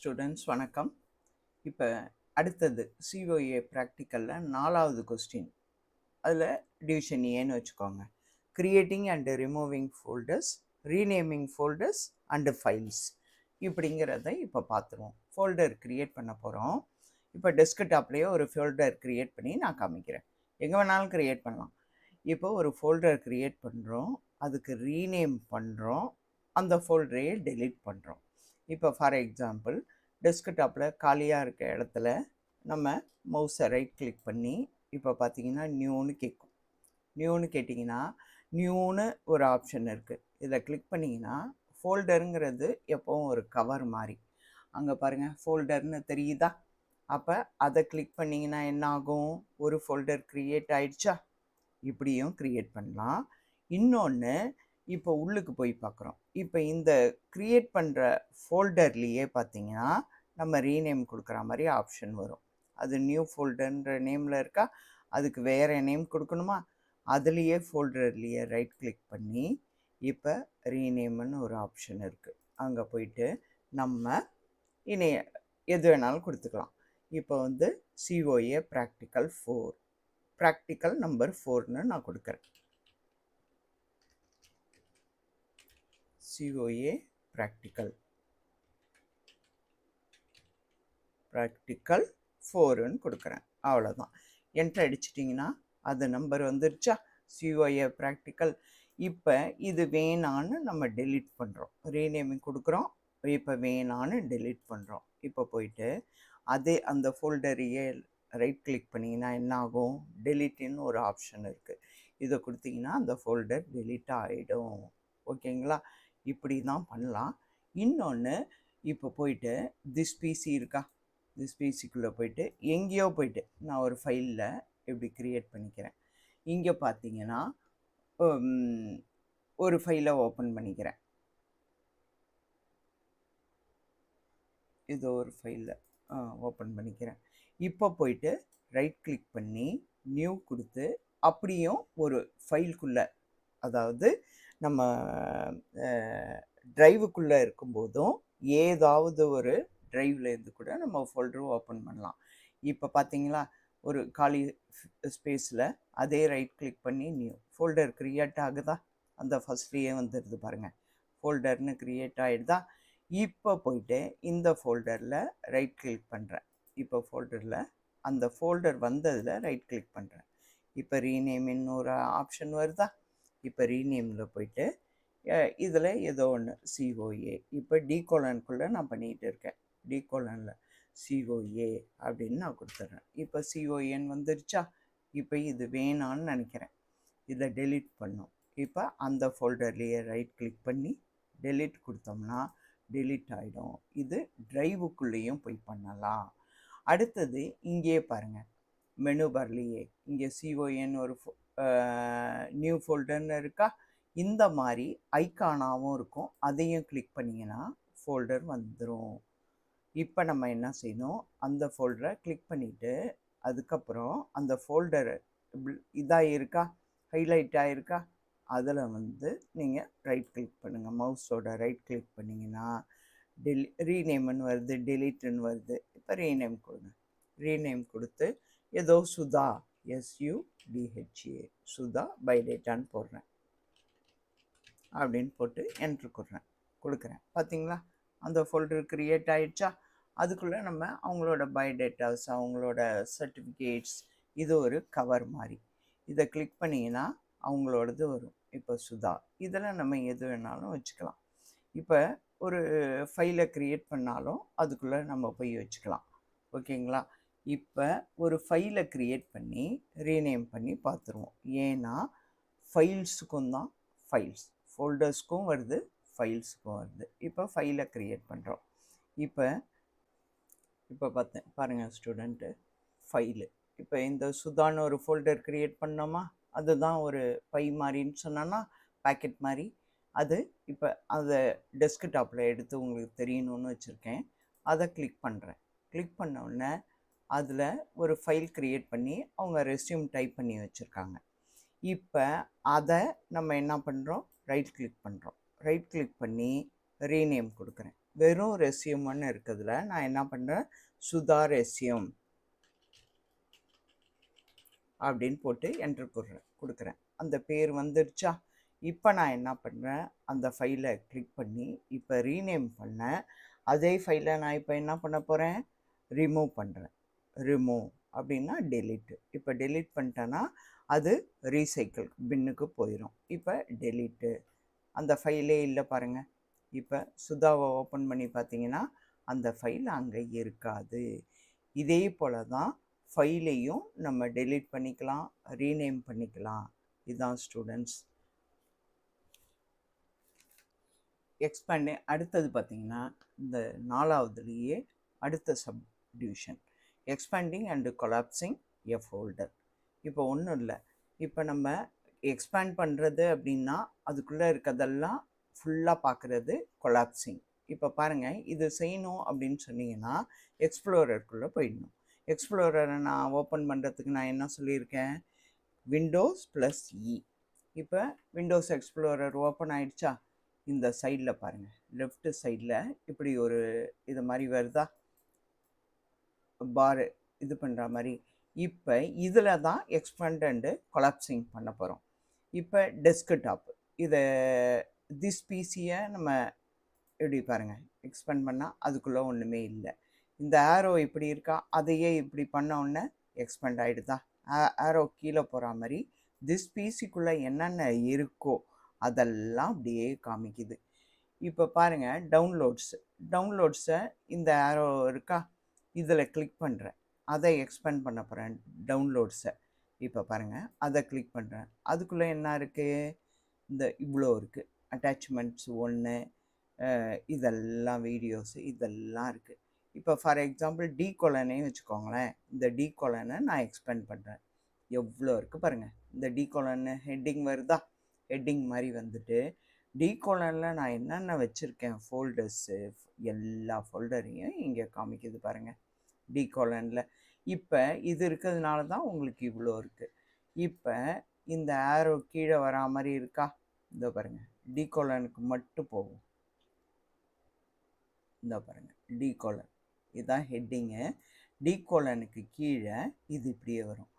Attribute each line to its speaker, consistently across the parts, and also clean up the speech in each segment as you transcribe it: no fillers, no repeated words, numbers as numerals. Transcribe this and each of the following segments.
Speaker 1: Students வணக்கம். இப்போ அடுத்தது COA ப்ராக்டிக்கலில் 4வது கொஸ்டின். அதில் டிவிஷன் ஏன்னு வச்சுக்கோங்க. Creating and removing folders, renaming folders and files இப்படிங்கிறத இப்போ பார்த்துருவோம். ஃபோல்டர் க்ரியேட் பண்ண போகிறோம். இப்போ டெஸ்க்டாப்லேயே ஒரு ஃபோல்டர் க்ரியேட் பண்ணி நான் காமிக்கிறேன். எங்கே வேணாலும் க்ரியேட் பண்ணலாம். இப்போ ஒரு ஃபோல்டர் க்ரியேட் பண்ணுறோம், அதுக்கு ரீநேம் பண்ணுறோம், அந்த ஃபோல்டரையே டெலீட் பண்ணுறோம். இப்போ ஃபார் எக்ஸாம்பிள் டெஸ்க்டாப்பில் காலியாக இருக்க இடத்துல நம்ம மவுஸை ரைட் கிளிக் பண்ணி இப்போ பார்த்தீங்கன்னா நியூன்னு கேட்கும். நியூன்னு கேட்டிங்கன்னா நியூன்னு ஒரு ஆப்ஷன் இருக்குது. இதை கிளிக் பண்ணிங்கன்னா ஃபோல்டருங்கிறது எப்போவும் ஒரு கவர் மாதிரி. அங்கே பாருங்கள் ஃபோல்டர்னு தெரியுதா? அப்போ அதை கிளிக் பண்ணிங்கன்னா என்ன ஆகும்? ஒரு ஃபோல்டர் க்ரியேட் ஆயிடுச்சா? இப்படியும் க்ரியேட் பண்ணலாம். இன்னொன்று இப்போ உள்ளுக்கு போய் பார்க்குறோம். இப்போ இந்த க்ரியேட் பண்ணுற ஃபோல்டர்லேயே பார்த்தீங்கன்னா நம்ம ரீநேம் கொடுக்குற மாதிரி ஆப்ஷன் வரும். அது நியூ ஃபோல்டர்ன்ற நேமில் இருக்கா? அதுக்கு வேறு நேம் கொடுக்கணுமா? அதுலேயே ஃபோல்டர்லேயே ரைட் கிளிக் பண்ணி இப்போ ரீநேம்னு ஒரு ஆப்ஷன் இருக்குது. அங்கே போயிட்டு நம்ம இணைய எது வேணாலும் கொடுத்துக்கலாம். இப்போ வந்து COA ப்ராக்டிக்கல் 4 ப்ராக்டிக்கல் நம்பர் 4ன்னு நான் கொடுக்குறேன். COA ப்ராக்டிக்கல் 4ன்னு கொடுக்குறேன். அவ்வளோதான். என்ட்ரு அடிச்சிட்டிங்கன்னா அது நம்பர் வந்துருச்சா? COA practical. இப்போ இது வேணான்னு நம்ம டெலீட் பண்ணுறோம். ரீநேமிங் கொடுக்குறோம். இப்போ வேணான்னு டெலீட் பண்ணுறோம். இப்போ போயிட்டு அதே அந்த ஃபோல்டரையே ரைட் கிளிக் பண்ணிங்கன்னா என்ன ஆகும்? டெலீட்டுன்னு ஒரு ஆப்ஷன் இருக்குது. இதை கொடுத்தீங்கன்னா அந்த ஃபோல்டர் டெலீட் ஆகிடும். ஓகேங்களா? இப்படி தான் பண்ணலாம். இன்னொன்று இப்போ போயிட்டு திஸ் பிசி இருக்கா? திஸ் பிசிக்குள்ளே போயிட்டு எங்கேயோ போயிட்டு நான் ஒரு ஃபைலில் இப்படி க்ரியேட் பண்ணிக்கிறேன். இங்கே பார்த்தீங்கன்னா ஒரு ஃபைலை ஓப்பன் பண்ணிக்கிறேன். இது ஒரு ஃபைலில் ஓப்பன் பண்ணிக்கிறேன். இப்போ போயிட்டு ரைட் கிளிக் பண்ணி நியூ கொடுத்து அப்படியும் ஒரு ஃபைலுக்குள்ளே, அதாவது நம்ம ட்ரைவுக்குள்ளே இருக்கும்போதும் ஏதாவது ஒரு ட்ரைவ்லேருந்து கூட நம்ம ஃபோல்டரும் ஓப்பன் பண்ணலாம். இப்போ பார்த்தீங்களா ஒரு காலி ஸ்பேஸில் அதே ரைட் கிளிக் பண்ணி நியூ ஃபோல்டர் க்ரியேட் ஆகுதா? அந்த ஃபஸ்ட்லேயே வந்துடுது பாருங்கள், ஃபோல்டர்னு க்ரியேட் ஆகிடுதா? இப்போ போயிட்டு இந்த ஃபோல்டரில் ரைட் கிளிக் பண்ணுறேன். இப்போ ஃபோல்டரில் அந்த ஃபோல்டர் வந்ததில் ரைட் கிளிக் பண்ணுறேன். இப்போ ரீநேமின்னு ஒரு ஆப்ஷன் வருதா? இப்போ ரீநேமில் போயிட்டு இதில் ஏதோ ஒன்று COA, இப்போ டிகோலனுக்குள்ளே நான் பண்ணிகிட்டு இருக்கேன். டிகோலனில் COA அப்படின்னு நான் கொடுத்துட்றேன். இப்போ COAன்னு வந்துருச்சா? இப்போ இது வேணான்னு நினைக்கிறேன். இதை டெலீட் பண்ணும். இப்போ அந்த ஃபோல்டர்லேயே ரைட் கிளிக் பண்ணி டெலீட் கொடுத்தோம்னா டெலீட் ஆகிடும். இது ட்ரைவுக்குள்ளேயும் போய் பண்ணலாம். அடுத்தது இங்கேயே பாருங்கள், மெனு பார்லேயே இங்கே COAன்னு ஒரு நியூ ஃபோல்டர்னு இருக்கா? இந்த மாதிரி ஐக்கானாகவும் இருக்கும். அதையும் கிளிக் பண்ணிங்கன்னா ஃபோல்டர் வந்துடும். இப்போ நம்ம என்ன செய்யணும்? அந்த ஃபோல்டரை கிளிக் பண்ணிவிட்டு அதுக்கப்புறம் அந்த ஃபோல்டர் இதாக இருக்கா, ஹைலைட் ஆகிருக்கா, அதில் வந்து நீங்கள் ரைட் கிளிக் பண்ணுங்கள். மவுஸோட ரைட் கிளிக் பண்ணிங்கன்னா ரீநேம்னு வருது, டெலீட்டுன்னு வருது. இப்போ ரீநேம் கொடுங்க. ரீநேம் கொடுத்து ஏதோ சுதா, SUDHA, சுதா பைடேட்டான்னு போடுறேன். அப்படின்னு போட்டு என்ட்ரு கொடுக்குறேன். பார்த்தீங்களா? அந்த ஃபோல்டர் க்ரியேட் ஆகிடுச்சா? அதுக்குள்ளே நம்ம அவங்களோட பயோடேட்டாஸ், அவங்களோட சர்டிஃபிகேட்ஸ், இது ஒரு கவர் மாதிரி. இதை கிளிக் பண்ணிங்கன்னா அவங்களோடது வரும். இப்போ சுதா, இதில் நம்ம எது வேணாலும் வச்சுக்கலாம். இப்போ ஒரு ஃபைலை க்ரியேட் பண்ணாலும் அதுக்குள்ளே நம்ம போய் வச்சுக்கலாம். ஓகேங்களா? இப்போ ஒரு ஃபைலை க்ரியேட் பண்ணி ரீநேம் பண்ணி பார்த்துருவோம். ஏன்னா ஃபைல்ஸுக்கும் தான் ஃபைல்ஸ், ஃபோல்டர்ஸ்க்கும் வருது, ஃபைல்ஸுக்கும் வருது. இப்போ ஃபைலை க்ரியேட் பண்ணுறோம். இப்போ பாருங்கள் ஸ்டூடெண்ட்டு, ஃபைலு. இப்போ இந்த சுதான்னு ஒரு ஃபோல்டர் க்ரியேட் பண்ணோமா? அதுதான் ஒரு பை மாதிரின்னு சொன்னோன்னா, பேக்கெட் மாதிரி. அது இப்போ அதை டெஸ்க்டாப்பில் எடுத்து உங்களுக்கு தெரியணும்னு வச்சுருக்கேன். அதை கிளிக் பண்ணுறேன். கிளிக் பண்ண உடனே அதில் ஒரு ஃபைல் க்ரியேட் பண்ணி அவங்க ரெஸ்யூம் டைப் பண்ணி வச்சுருக்காங்க. இப்போ அதை நம்ம என்ன பண்ணுறோம்? ரைட் கிளிக் பண்ணுறோம். ரைட் கிளிக் பண்ணி ரீநேம் கொடுக்குறேன். வெறும் ரெஸ்யூம்னு இருக்கிறதுல நான் என்ன பண்ணுறேன், சுதா ரெஸ்யூம் அப்படின்னு போட்டு என்ட்ரு கொடுக்குறேன். அந்த பேர் வந்துருச்சா? இப்போ நான் என்ன பண்ணுறேன், அந்த ஃபைலை கிளிக் பண்ணி இப்போ ரீநேம் பண்ணேன். அதே ஃபைலை நான் இப்போ என்ன பண்ண போகிறேன், ரிமூவ் பண்ணுறேன். ரிமூவ் அப்படின்னா டெலீட்டு. இப்போ டெலீட் பண்ணிட்டேன்னா அது ரீசைக்கிள் பின்னுக்கு போயிடும். இப்போ டெலீட்டு. அந்த ஃபைலே இல்லை பாருங்கள். இப்போ சுதாவை ஓப்பன் பண்ணி பார்த்தீங்கன்னா அந்த ஃபைல் அங்கே இருக்காது. இதே போல் தான் ஃபைலையும் நம்ம டெலீட் பண்ணிக்கலாம், ரீநேம் பண்ணிக்கலாம். இதுதான் ஸ்டூடெண்ட்ஸ். எக்ஸ்பேண்ட் அடுத்தது பார்த்தீங்கன்னா இந்த 4வதுலேயே அடுத்த subdivision expanding and collapsing a folder. இப்போ ஒன்றும் இல்லை, இப்போ நம்ம எக்ஸ்பேண்ட் பண்ணுறது அப்படின்னா அதுக்குள்ளே இருக்கிறதெல்லாம் ஃபுல்லாக பார்க்குறது கொலாப்சிங். இப்போ பாருங்கள், இது செய்யணும் அப்படின்னு சொன்னீங்கன்னா எக்ஸ்ப்ளோரருக்குள்ளே போயிடணும். எக்ஸ்ப்ளோரரை நான் ஓப்பன் பண்ணுறதுக்கு நான் என்ன சொல்லியிருக்கேன், விண்டோஸ் ப்ளஸ் இ. இப்போ விண்டோஸ் எக்ஸ்ப்ளோரர் ஓப்பன் ஆகிடுச்சா? இந்த சைடில் பாருங்கள், லெஃப்ட் சைடில் இப்படி ஒரு இது மாதிரி வருதா, பார் இது பண்ணுற மாதிரி. இப்போ இதில் தான் எக்ஸ்பேண்ட் அண்டு கொலாப்சிங் பண்ண போகிறோம். இப்போ டெஸ்க்டாப் இதை திஸ் பிசியை நம்ம எப்படி பாருங்கள் எக்ஸ்பேண்ட் பண்ணால் அதுக்குள்ளே ஒன்றுமே இல்லை. இந்த ஆரோ இப்படி இருக்கா, அதையே இப்படி பண்ண உடனே எக்ஸ்பேண்ட் ஆகிடுதா. ஆரோ கீழே போகிற மாதிரி திஸ் பிசிக்குள்ளே என்னென்ன இருக்கோ அதெல்லாம் அப்படியே காமிக்குது. இப்போ பாருங்கள் டவுன்லோட்ஸை இந்த ஆரோ இருக்கா, இதில் கிளிக் பண்ணுறேன், அதை எக்ஸ்பேண்ட் பண்ண போகிறேன் டவுன்லோட்ஸை. இப்போ பாருங்கள், அதை கிளிக் பண்ணுறேன், அதுக்குள்ளே என்ன இருக்குது, இந்த இவ்வளோ இருக்குது, அட்டாச்மெண்ட்ஸ் 1 இதெல்லாம் வீடியோஸு இதெல்லாம் இருக்குது. இப்போ ஃபார் எக்ஸாம்பிள் டி கோலனே வச்சுக்கோங்களேன், இந்த டி கோலனை நான் எக்ஸ்பேண்ட் பண்ணுறேன். எவ்வளோ இருக்குது பாருங்கள், இந்த டி கோலன்னு ஹெட்டிங் வருதா, ஹெட்டிங் மாதிரி வந்துட்டு டி கோலனில் நான் என்னென்ன வச்சுருக்கேன் ஃபோல்டர்ஸு எல்லா ஃபோல்டரையும் இங்கே காமிக்குது பாருங்கள் டி கோலனில். இப்போ இது இருக்கிறதுனால தான் உங்களுக்கு இவ்வளோ இருக்குது. இப்போ இந்த ஆரோ கீழே வரா மாதிரி இருக்கா, இந்த பாருங்கள் டி கோலனுக்கு மட்டும் போகும். இந்த பாருங்கள் டி கோலன், இதுதான் ஹெட்டிங்கு. டி கோலனுக்கு கீழே இது இப்படியே வரும்.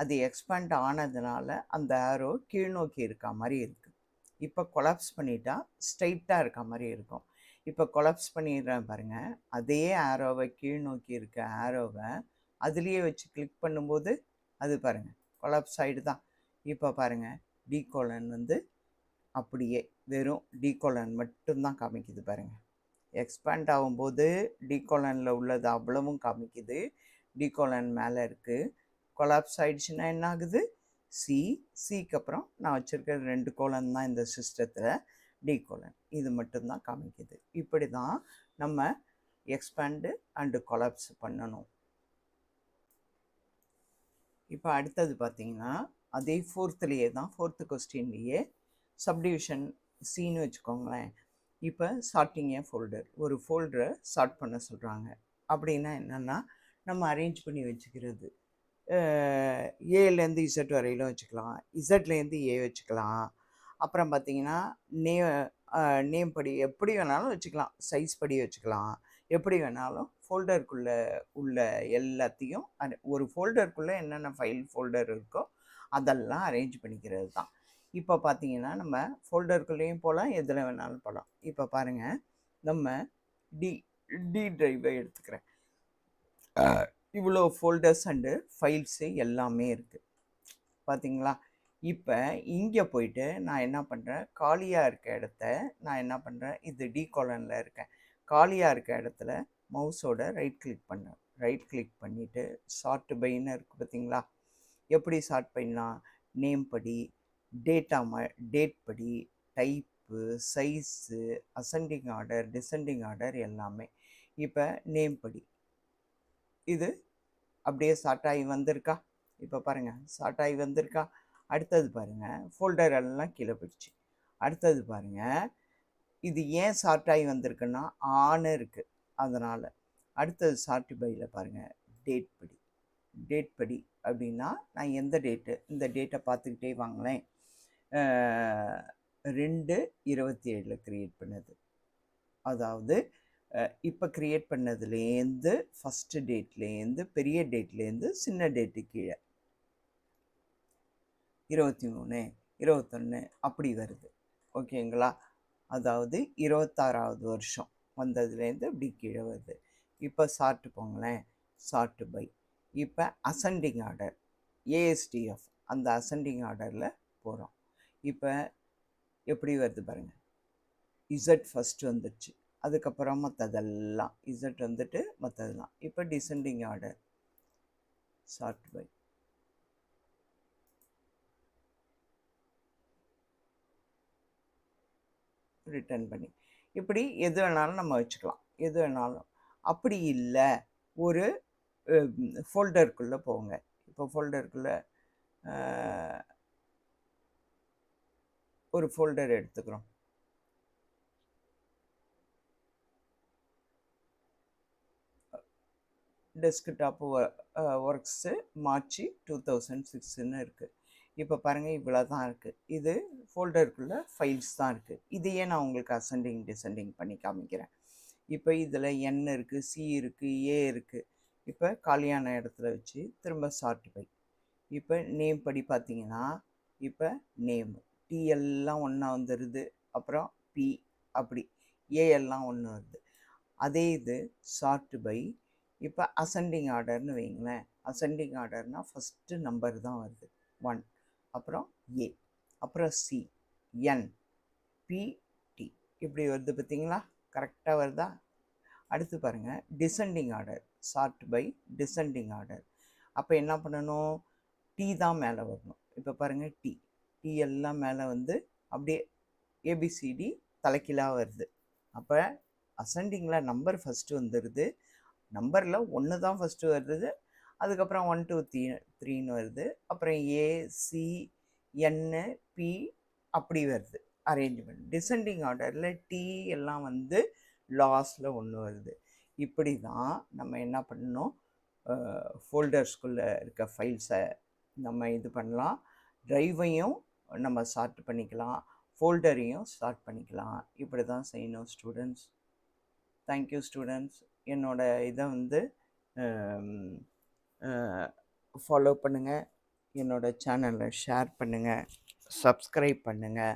Speaker 1: அது எக்ஸ்பேண்ட் ஆனதுனால அந்த ஆரோ கீழ்நோக்கி இருக்க மாதிரி இருக்குது. இப்போ கொலாப்ஸ் பண்ணிட்டா ஸ்ட்ரைட்டாக இருக்க மாதிரி இருக்கும். இப்போ கொலாப்ஸ் பண்ணிடுறேன் பாருங்கள், அதே ஆரோவை கீழ்நோக்கி இருக்க ஆரோவை அதுலேயே வச்சு கிளிக் பண்ணும்போது அது பாருங்கள் கொலாப்ஸ் ஆகிடு தான். இப்போ பாருங்கள் டி கோலன் வந்து அப்படியே வெறும் டி கோலன் மட்டும்தான் காமிக்குது பாருங்கள். எக்ஸ்பேண்ட் ஆகும்போது டி கோலனில் உள்ளது அவ்வளவும் காமிக்குது, டி கோலன் மேலே இருக்குது. கொலாப்ஸ் ஆகிடுச்சுன்னா என்ன ஆகுது, சிக்கு அப்புறம் நான் வச்சுருக்கிறது 2 கோலன் தான் இந்த சிஸ்டத்தில், டி கோலன் இது மட்டும்தான் காமிக்குது. இப்படி தான் நம்ம எக்ஸ்பேண்டு அண்டு கொலாப்ஸ் பண்ணணும். இப்போ அடுத்தது பார்த்திங்கன்னா அதே 4த்துலேயே தான், 4th கொஸ்டின்லேயே சப்டிவிஷன் சின்னு வச்சுக்கோங்களேன். இப்போ சார்ட்டிங்கே ஃபோல்டர், ஒரு ஃபோல்டரை சார்ட் பண்ண சொல்கிறாங்க. அப்படின்னா என்னென்னா நம்ம அரேஞ்ச் பண்ணி வச்சுக்கிறது, ஏலேருந்து இசட் வரையிலும் வச்சுக்கலாம், இசட்லேருந்து ஏ வச்சுக்கலாம். அப்புறம் பார்த்திங்கன்னா நேம் படி எப்படி வேணாலும் வச்சுக்கலாம், சைஸ் படி வச்சுக்கலாம், எப்படி வேணாலும் ஃபோல்டருக்குள்ளே உள்ள எல்லாத்தையும் ஒரு ஃபோல்டருக்குள்ளே என்னென்ன ஃபைல் ஃபோல்டர் இருக்கோ அதெல்லாம் அரேஞ்ச் பண்ணிக்கிறது தான். இப்போ பார்த்திங்கன்னா நம்ம ஃபோல்டருக்குள்ளேயும் போகலாம், எதில் வேணாலும் போகலாம். இப்போ பாருங்கள், நம்ம டி ட்ரைவை எடுத்துக்கிறேன். இவ்வளோ ஃபோல்டர்ஸ் அண்டு ஃபைல்ஸு எல்லாமே இருக்குது பார்த்திங்களா. இப்போ இங்கே போயிட்டு நான் என்ன பண்ணுறேன், காலியாக இருக்க இடத்த நான் என்ன பண்ணுறேன், இது டி கோலனில் இருக்கேன், காலியாக இருக்க இடத்துல மவுஸோட ரைட் கிளிக் பண்ணேன். ரைட் கிளிக் பண்ணிவிட்டு சார்ட் பைன்னு இருக்குது பார்த்திங்களா. எப்படி சார்ட் பண்ணலாம், நேம் படி, டேட் படி, type, size, ascending order, descending order எல்லாமே. இப்போ நேம் படி இது அப்படியே சார்ட் ஆகி வந்திருக்கா, இப்போ பாருங்கள் சார்ட் ஆகி வந்திருக்கா. அடுத்தது பாருங்கள் ஃபோல்டர் எல்லாம் கீழே போயிடுச்சு. அடுத்தது பாருங்கள் இது ஏன் சார்ட் ஆகி வந்திருக்குன்னா ஆன்னு இருக்குது அதனால். அடுத்தது சார்ட் பையில் பாருங்கள் டேட் படி அப்படின்னா நான் எந்த டேட்டு, இந்த டேட்டை பார்த்துக்கிட்டே வாங்களேன், 2/27 க்ரியேட் பண்ணது, அதாவது இப்போ க்ரியேட் பண்ணதுலேருந்து ஃபஸ்ட்டு டேட்லேருந்து பெரிய டேட்லேருந்து சின்ன டேட்டு கீழே 23, 21 அப்படி வருது. ஓகேங்களா? அதாவது 26வது வருஷம் வந்ததுலேருந்து இப்படி கீழே வருது. இப்போ சார்ட்டு போங்களேன். Sort by. இப்போ அசெண்டிங் ஆர்டர் ஏஎஸ்டிஎஃப் அந்த அசெண்டிங் ஆர்டரில் போகிறோம். இப்போ எப்படி வருது பாருங்கள். இசட் ஃபஸ்ட்டு வந்துடுச்சு. அதுக்கப்புறம் மற்றதெல்லாம் இசட் வந்துட்டு மற்றதெல்லாம். இப்போ descending order sort by. Return பண்ணி இப்படி எது வேணாலும் நம்ம வச்சுக்கலாம். எது வேணாலும். அப்படி இல்லை ஒரு ஃபோல்டருக்குள்ளே போங்க. இப்போ ஃபோல்டருக்குள்ளே ஒரு ஃபோல்டர் எடுத்துக்கிறோம். டெஸ்க்டாப்பு ஒர்க்ஸு மார்ச் 2006ன்னு இருக்குது. இப்போ பாருங்கள் இவ்வளோ தான் இருக்குது. இது ஃபோல்டருக்குள்ளே ஃபைல்ஸ் தான் இருக்குது. இதையே நான் உங்களுக்கு அசெண்டிங் டிசெண்டிங் பண்ணி காமிக்கிறேன். இப்போ இதில் என் இருக்குது, சி இருக்குது, ஏ இருக்குது. இப்போ காலியான இடத்துல வச்சு திரும்ப சார்ட் பை. இப்போ நேம் படி பார்த்தீங்கன்னா இப்போ நேம் டி எல்லாம் ஒன்றா வந்துடுது. அப்புறம் பி அப்படி ஏ எல்லாம் ஒன்று வருது. அதே இது சார்ட் பை. இப்போ அசெண்டிங் ஆர்டர்னு வைங்களேன். அசெண்டிங் ஆர்டர்னால் ஃபஸ்ட்டு நம்பர் தான் வருது 1, அப்புறம் ஏ, அப்புறம் சி, என், பி, டி இப்படி வருது. பார்த்தீங்களா? கரெக்டாக வருதா? அடுத்து பாருங்கள் descending order sort by descending order. அப்போ என்ன பண்ணணும்? டி தான் மேலே வரணும். இப்போ பாருங்கள் டி எல்லாம் மேலே வந்து அப்படியே ஏபிசிடி தலைக்கீழாக வருது. அப்போ அசெண்டிங்கில் நம்பர் ஃபஸ்ட்டு வந்துடுது. நம்பரில் 1 தான் ஃபஸ்ட்டு வருது. அதுக்கப்புறம் 1 2 3ன்னு வருது. அப்புறம் ஏ சி என்னு பி அப்படி வருது அரேஞ்ச்மெண்ட். டிசெண்டிங் ஆர்டரில் டி எல்லாம் வந்து லாஸ்டில் 1 வருது. இப்படி தான் நம்ம என்ன பண்ணணும்? ஃபோல்டர்ஸ்குள்ளே இருக்க ஃபைல்ஸை நம்ம இது பண்ணலாம். ட்ரைவையும் நம்ம சார்ட் பண்ணிக்கலாம், ஃபோல்டரையும் ஸ்டார்ட் பண்ணிக்கலாம். இப்படி தான் செய்யணும் ஸ்டூடெண்ட்ஸ். Thank you students. என்னோட இதை வந்து ஃபாலோ பண்ணுங்கள். என்னோட சேனலை ஷேர் பண்ணுங்கள், சப்ஸ்கிரைப் பண்ணுங்கள்.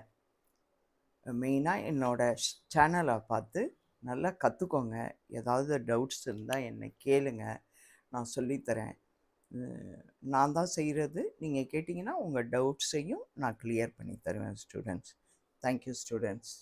Speaker 1: மெயினாக என்னோட சேனலை பார்த்து நல்லா கற்றுக்கோங்க. ஏதாவது டவுட்ஸ் இருந்தால் என்னை கேளுங்க, நான் சொல்லித்தரேன். நான் தான் செய்கிறது. நீங்கள் கேட்டிங்கன்னா உங்கள் டவுட்ஸையும் நான் கிளியர் பண்ணி தருவேன் ஸ்டூடெண்ட்ஸ். Thank you students.